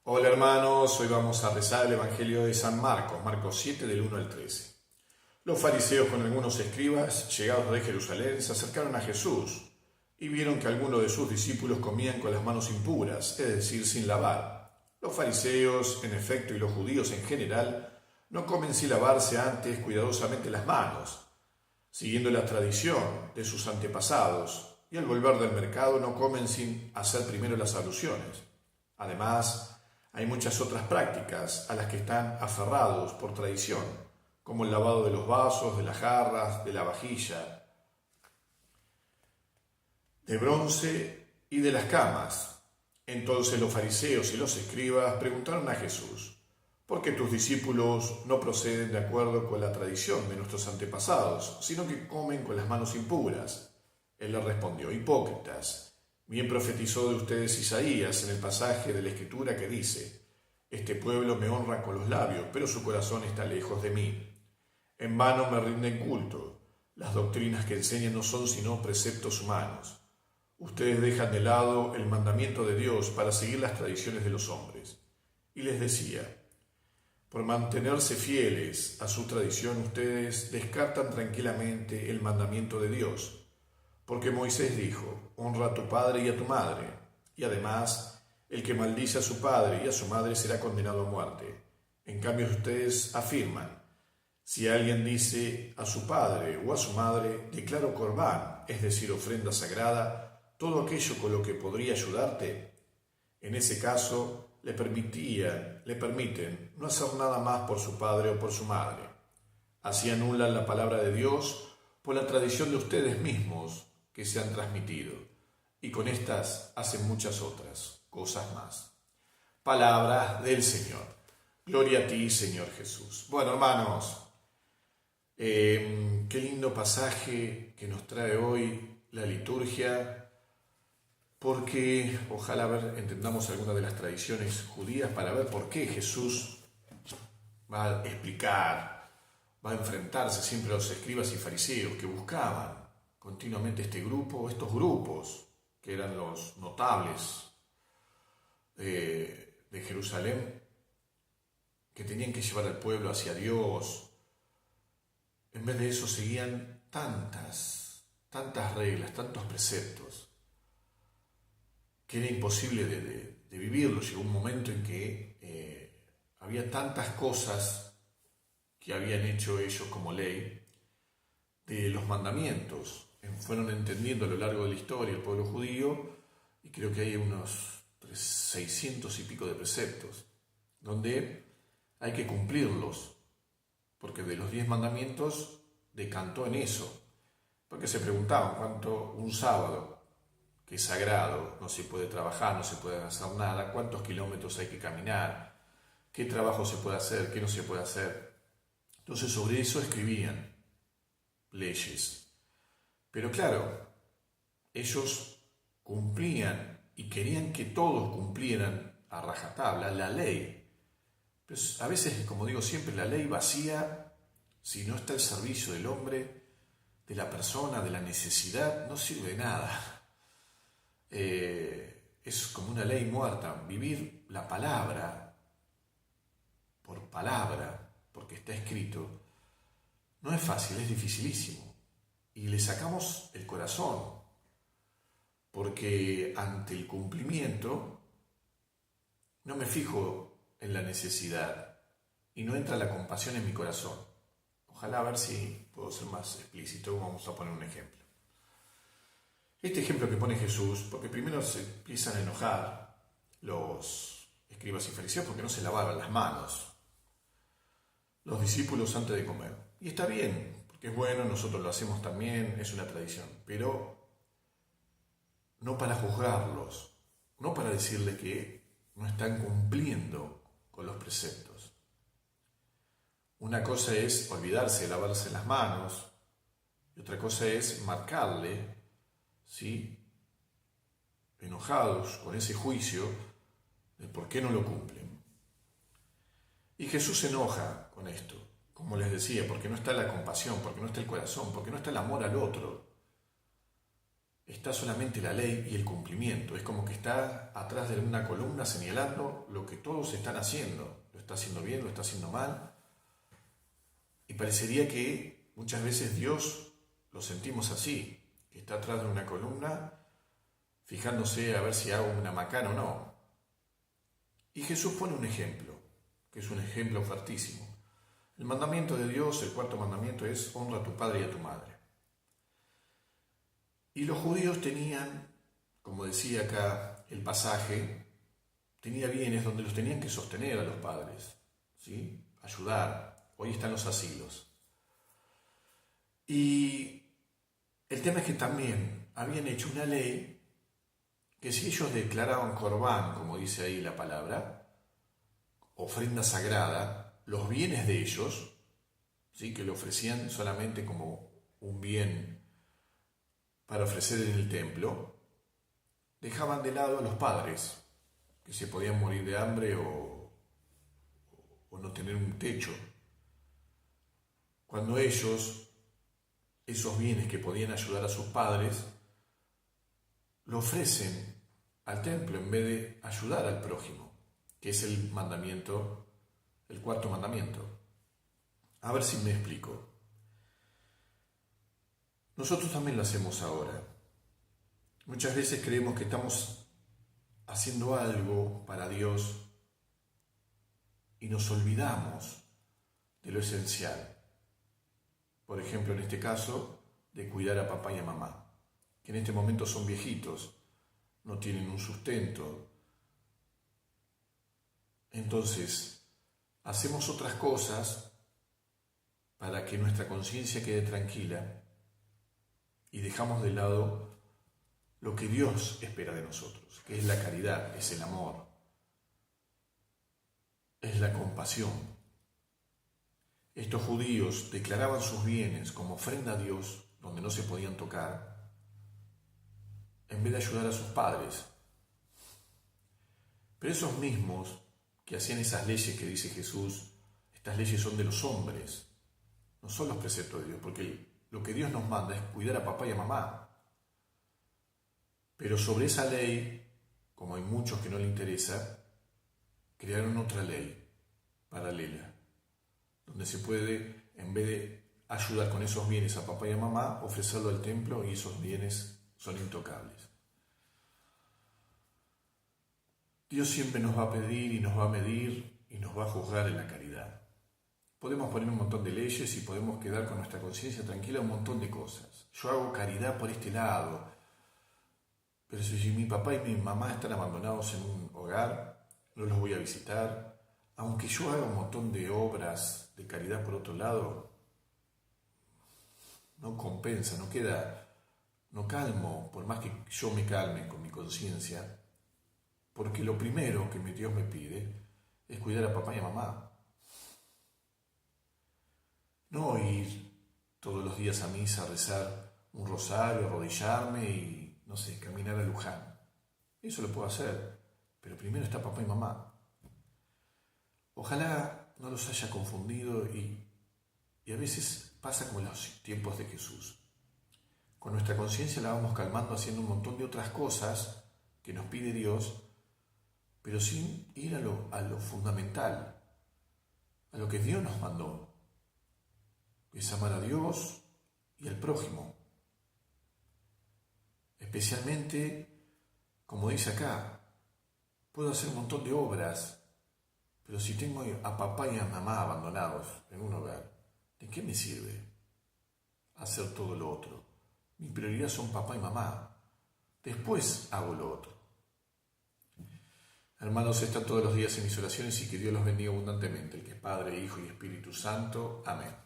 Hola hermanos, hoy vamos a rezar el Evangelio de San Marcos, Marcos 7 del 1 al 13. Los fariseos con algunos escribas, llegados de Jerusalén, se acercaron a Jesús y vieron que algunos de sus discípulos comían con las manos impuras, es decir, sin lavar. Los fariseos, en efecto, y los judíos en general, no comen sin lavarse antes cuidadosamente las manos, siguiendo la tradición de sus antepasados, y al volver del mercado no comen sin hacer primero las abluciones. Además, hay muchas otras prácticas a las que están aferrados por tradición, como el lavado de los vasos, de las jarras, de la vajilla, de bronce y de las camas. Entonces los fariseos y los escribas preguntaron a Jesús: ¿por qué tus discípulos no proceden de acuerdo con la tradición de nuestros antepasados, sino que comen con las manos impuras? Él les respondió: hipócritas. Bien profetizó de ustedes Isaías en el pasaje de la Escritura que dice: este pueblo me honra con los labios, pero su corazón está lejos de mí. En vano me rinden culto. Las doctrinas que enseñan no son sino preceptos humanos. Ustedes dejan de lado el mandamiento de Dios para seguir las tradiciones de los hombres. Y les decía: por mantenerse fieles a su tradición, ustedes descartan tranquilamente el mandamiento de Dios. Porque Moisés dijo: honra a tu padre y a tu madre. Y además, el que maldice a su padre y a su madre será condenado a muerte. En cambio, ustedes afirman: si alguien dice a su padre o a su madre, declaro corbán, es decir, ofrenda sagrada, todo aquello con lo que podría ayudarte, en ese caso le permiten no hacer nada más por su padre o por su madre. Así anulan la palabra de Dios por la tradición de ustedes mismos que se han transmitido, y con estas hacen muchas otras cosas más. Palabra del Señor. Gloria a ti, Señor Jesús. Bueno, hermanos, qué lindo pasaje que nos trae hoy la liturgia, porque ojalá entendamos alguna de las tradiciones judías para ver por qué Jesús va a explicar, va a enfrentarse siempre a los escribas y fariseos que buscaban continuamente estos grupos que eran los notables de Jerusalén, que tenían que llevar al pueblo hacia Dios. En vez de eso seguían tantas reglas, tantos preceptos, que era imposible de vivirlo. Llegó un momento en que había tantas cosas que habían hecho ellos como ley de los mandamientos. Fueron entendiendo a lo largo de la historia el pueblo judío, y creo que hay unos 600 y pico de preceptos, donde hay que cumplirlos, porque de los 10 mandamientos decantó en eso, porque se preguntaban cuánto un sábado, que es sagrado, no se puede trabajar, no se puede hacer nada, cuántos kilómetros hay que caminar, qué trabajo se puede hacer, qué no se puede hacer. Entonces sobre eso escribían leyes. Pero claro, ellos cumplían y querían que todos cumplieran a rajatabla la ley. Pero a veces, como digo siempre, la ley vacía, si no está al servicio del hombre, de la persona, de la necesidad, no sirve de nada. Es como una ley muerta. Vivir la palabra por palabra, porque está escrito, no es fácil, es dificilísimo. Y le sacamos el corazón, porque ante el cumplimiento no me fijo en la necesidad y no entra la compasión en mi corazón. Ojalá, a ver si puedo ser más explícito. Vamos a poner un ejemplo. Este ejemplo que pone Jesús, porque primero se empiezan a enojar los escribas y fariseos porque no se lavaban las manos los discípulos antes de comer. Y está bien, porque es bueno, nosotros lo hacemos también, es una tradición, pero no para juzgarlos, no para decirles que no están cumpliendo con los preceptos. Una cosa es olvidarse de lavarse las manos y otra cosa es marcarle, ¿sí?, enojados con ese juicio de por qué no lo cumplen. Y Jesús se enoja con esto, como les decía, porque no está la compasión, porque no está el corazón, porque no está el amor al otro. está solamente la ley y el cumplimiento. Es como que está atrás de una columna señalando lo que todos están haciendo. Lo está haciendo bien, lo está haciendo mal. Y parecería que muchas veces Dios lo sentimos así, que está atrás de una columna fijándose a ver si hago una macana o no. Y Jesús pone un ejemplo, que es un ejemplo fuertísimo. El mandamiento de Dios, el cuarto mandamiento, es honra a tu padre y a tu madre. Y los judíos tenían, como decía acá el pasaje, tenía bienes donde los tenían que sostener a los padres, ¿sí? Ayudar. Hoy están los asilos. Y el tema es que también habían hecho una ley que si ellos declaraban corbán, como dice ahí la palabra, ofrenda sagrada, los bienes de ellos, ¿sí? Que lo ofrecían solamente como un bien para ofrecer en el templo, dejaban de lado a los padres, que se podían morir de hambre o no tener un techo. Cuando ellos, esos bienes que podían ayudar a sus padres, lo ofrecen al templo en vez de ayudar al prójimo, que es el mandamiento, el cuarto mandamiento. A ver si me explico. Nosotros también lo hacemos ahora. Muchas veces creemos que estamos haciendo algo para Dios y nos olvidamos de lo esencial. Por ejemplo, en este caso, de cuidar a papá y a mamá, que en este momento son viejitos, no tienen un sustento. Entonces, hacemos otras cosas para que nuestra conciencia quede tranquila y dejamos de lado lo que Dios espera de nosotros, que es la caridad, es el amor, es la compasión. Estos judíos declaraban sus bienes como ofrenda a Dios, donde no se podían tocar, en vez de ayudar a sus padres. Pero esos mismos que hacían esas leyes que dice Jesús, estas leyes son de los hombres, no son los preceptos de Dios, porque lo que Dios nos manda es cuidar a papá y a mamá. Pero sobre esa ley, como hay muchos que no le interesa, crearon otra ley paralela, donde se puede, en vez de ayudar con esos bienes a papá y a mamá, ofrecerlo al templo y esos bienes son intocables. Dios siempre nos va a pedir y nos va a medir y nos va a juzgar en la caridad. Podemos poner un montón de leyes y podemos quedar con nuestra conciencia tranquila un montón de cosas. Yo hago caridad por este lado, pero si mi papá y mi mamá están abandonados en un hogar, no los voy a visitar. Aunque yo haga un montón de obras de caridad por otro lado, no compensa, no queda, no calmo, por más que yo me calme con mi conciencia, porque lo primero que Dios me pide es cuidar a papá y a mamá. No ir todos los días a misa a rezar un rosario, arrodillarme y, no sé, caminar a Luján. Eso lo puedo hacer, pero primero está papá y mamá. Ojalá no los haya confundido y a veces pasa como en los tiempos de Jesús. Con nuestra conciencia la vamos calmando haciendo un montón de otras cosas que nos pide Dios, pero sin ir a lo fundamental, a lo que Dios nos mandó. Es amar a Dios y al prójimo. Especialmente, como dice acá, puedo hacer un montón de obras, pero si tengo a papá y a mamá abandonados en un hogar, ¿de qué me sirve hacer todo lo otro? Mi prioridad son papá y mamá. Después hago lo otro. Hermanos, están todos los días en mis oraciones y que Dios los bendiga abundantemente, el que es Padre, Hijo y Espíritu Santo. Amén.